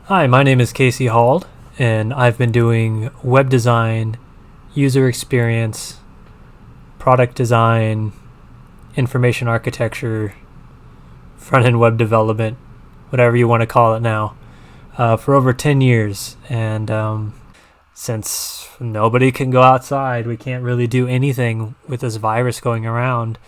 Hi, my name is Casey Hald, and I've been doing web design, user experience, product design, information architecture, front end web development, whatever you want to call it now, for over 10 years. And since nobody can go outside, we can't really do anything with this virus going around.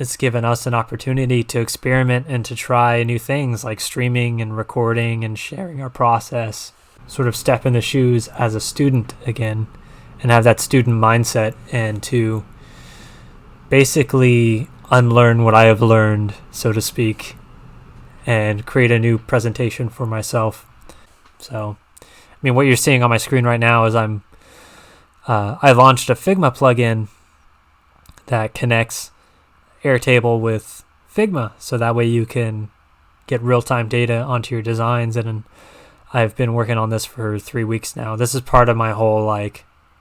It's given us an opportunity to experiment and to try new things like streaming and recording and sharing our process, sort of step in the shoes as a student again and have that student mindset, and to basically unlearn what I have learned, so to speak, and create a new presentation for myself. So, what you're seeing on my screen right now is I launched a Figma plugin that connects Airtable with Figma, so that way you can get real-time data onto your designs. And I've been working on this for 3 weeks now. This is part of my whole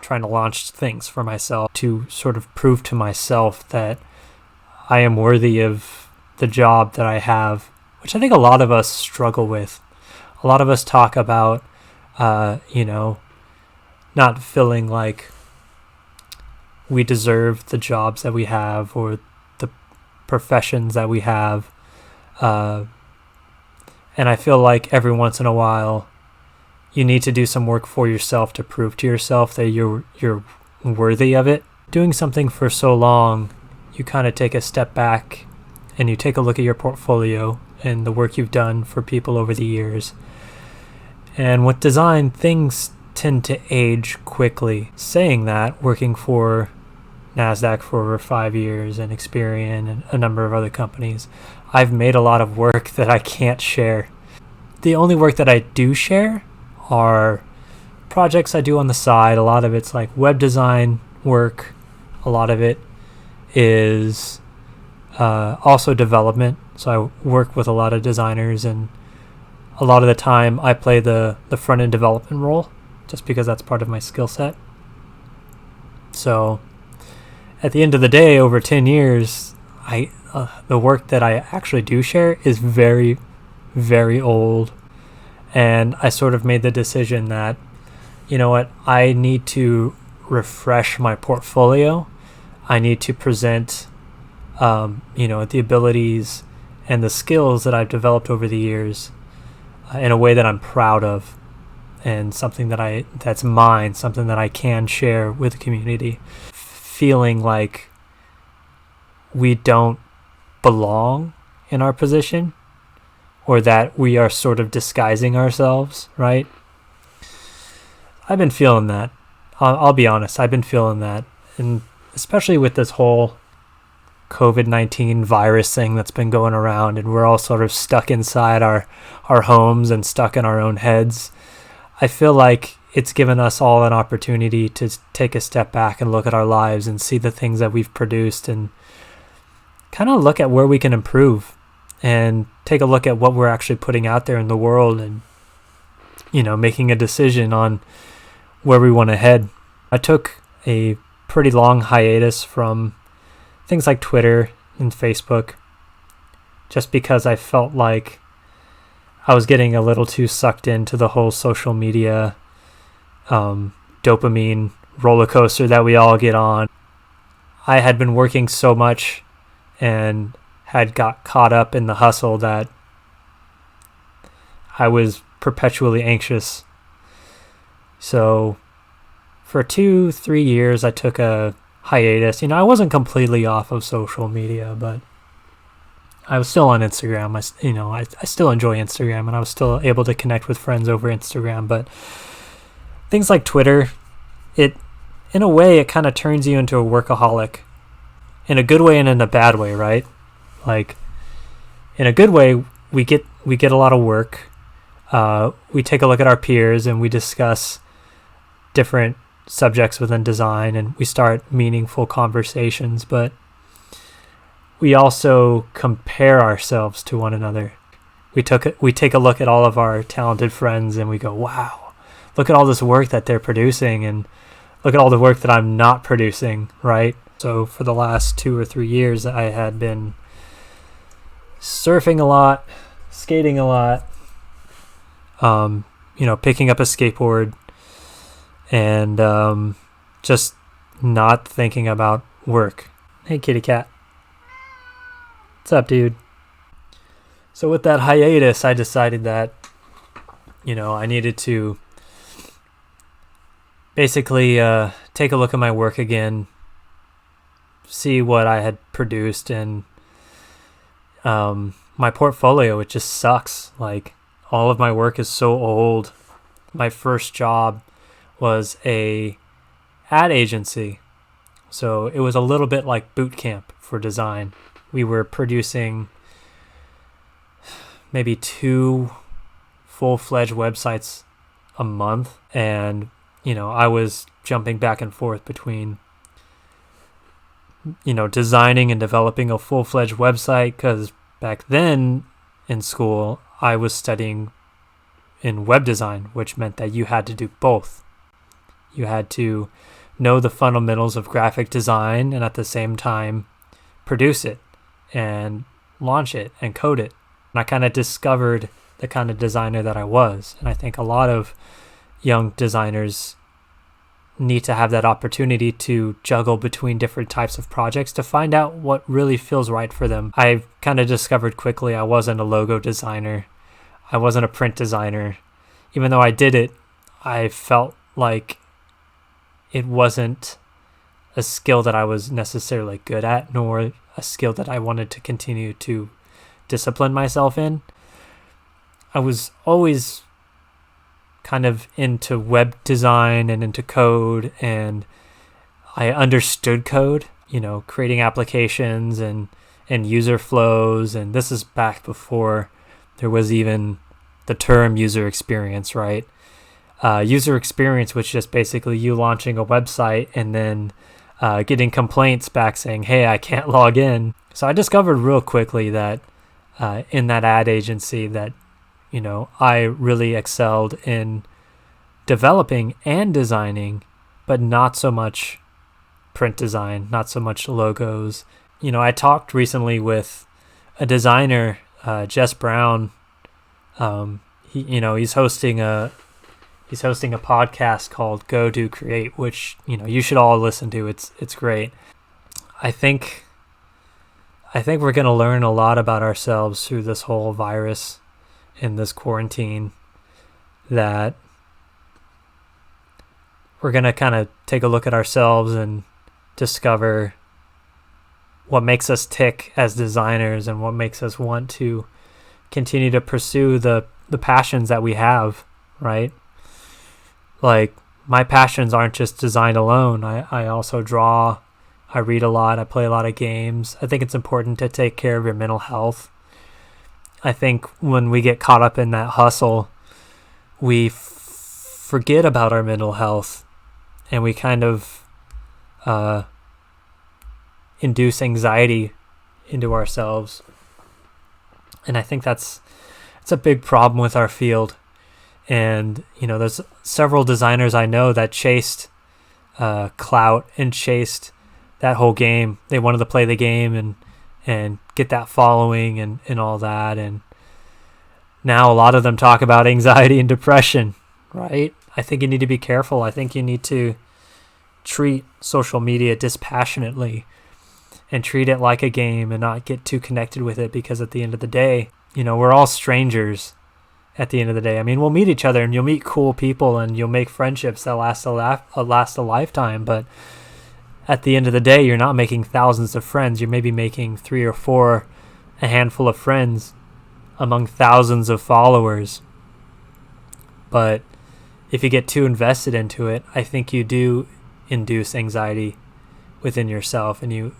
trying to launch things for myself, to sort of prove to myself that I am worthy of the job that I have, which I think a lot of us struggle with. A lot of us talk about not feeling like we deserve the jobs that we have or professions that we have, and I feel like every once in a while you need to do some work for yourself to prove to yourself that you're worthy of it. Doing something for so long, you kind of take a step back and you take a look at your portfolio and the work you've done for people over the years. And with design, things tend to age quickly. Saying that, working for NASDAQ for over 5 years and Experian and a number of other companies, I've made a lot of work that I can't share. The only work that I do share are projects I do on the side. A lot of it's like web design work. A lot of it is also development. So I work with a lot of designers, and a lot of the time I play the front end development role just because that's part of my skill set. So at the end of the day, over 10 years, the work that I actually do share is very, very old. And I sort of made the decision that, I need to refresh my portfolio. I need to present, the abilities and the skills that I've developed over the years in a way that I'm proud of, and something that's mine, something that I can share with the community. Feeling like we don't belong in our position, or that we are sort of disguising ourselves, right? I've been feeling that. I'll be honest, I've been feeling that. And especially with this whole COVID-19 virus thing that's been going around, and we're all sort of stuck inside our homes and stuck in our own heads. I feel like it's given us all an opportunity to take a step back and look at our lives and see the things that we've produced, and kind of look at where we can improve, and take a look at what we're actually putting out there in the world, and making a decision on where we want to head. I took a pretty long hiatus from things like Twitter and Facebook, just because I felt like I was getting a little too sucked into the whole social media dopamine roller coaster that we all get on. I had been working so much and had got caught up in the hustle that I was perpetually anxious. So for 2-3 years, I took a hiatus. I wasn't completely off of social media, but I was still on Instagram. I still enjoy Instagram, and I was still able to connect with friends over Instagram. But things like Twitter, in a way, it kind of turns you into a workaholic, in a good way and in a bad way, right? Like, in a good way, we get a lot of work. We take a look at our peers and we discuss different subjects within design, and we start meaningful conversations. But we also compare ourselves to one another. We take a look at all of our talented friends and we go, wow, look at all this work that they're producing, and look at all the work that I'm not producing, right? So for the last 2 or 3 years, I had been surfing a lot, skating a lot, Picking up a skateboard and just not thinking about work. Hey, kitty cat. What's up, dude? So with that hiatus, I decided that, I needed to basically take a look at my work again, see what I had produced, and my portfolio, it just sucks. Like, all of my work is so old. My first job was a ad agency, so it was a little bit like boot camp for design. We were producing maybe 2 full-fledged websites a month, and I was jumping back and forth between designing and developing a full-fledged website, because back then in school I was studying in web design, which meant that you had to do both. You had to know the fundamentals of graphic design and at the same time produce it and launch it and code it. And I kind of discovered the kind of designer that I was. And I think a lot of young designers need to have that opportunity to juggle between different types of projects to find out what really feels right for them. I kind of discovered quickly I wasn't a logo designer. I wasn't a print designer. Even though I did it, I felt like it wasn't a skill that I was necessarily good at, nor a skill that I wanted to continue to discipline myself in. I was always kind of into web design and into code, and I understood code, creating applications and user flows. And this is back before there was even the term user experience, right? User experience was just basically you launching a website and then getting complaints back saying, hey, I can't log in. So I discovered real quickly that in that ad agency that, I really excelled in developing and designing, but not so much print design, not so much logos. I talked recently with a designer, Jess Brown. He's hosting a podcast called Go Do Create, which you should all listen to. It's great. I think we're gonna learn a lot about ourselves through this whole virus in this quarantine, that we're gonna kind of take a look at ourselves and discover what makes us tick as designers and what makes us want to continue to pursue the passions that we have, right? Like, my passions aren't just design alone. I also draw, I read a lot, I play a lot of games. I think it's important to take care of your mental health. I think when we get caught up in that hustle, we forget about our mental health, and we kind of induce anxiety into ourselves. And I think it's a big problem with our field. And, there's several designers I know that chased clout and chased that whole game. They wanted to play the game and get that following and all that. And now a lot of them talk about anxiety and depression, right? I think you need to be careful. I think you need to treat social media dispassionately and treat it like a game and not get too connected with it, because at the end of the day, we're all strangers. At the end of the day, I mean, we'll meet each other and you'll meet cool people and you'll make friendships that last a lifetime. But at the end of the day, you're not making thousands of friends. You're maybe making 3 or 4, a handful of friends among thousands of followers. But if you get too invested into it, I think you do induce anxiety within yourself, and you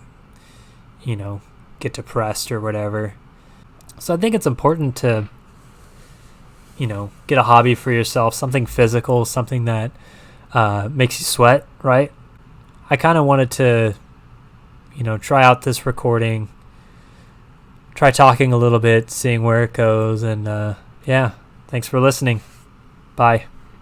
get depressed or whatever. So I think it's important to get a hobby for yourself, something physical, something that makes you sweat, right? I kind of wanted to, try out this recording, try talking a little bit, seeing where it goes. And yeah, thanks for listening. Bye.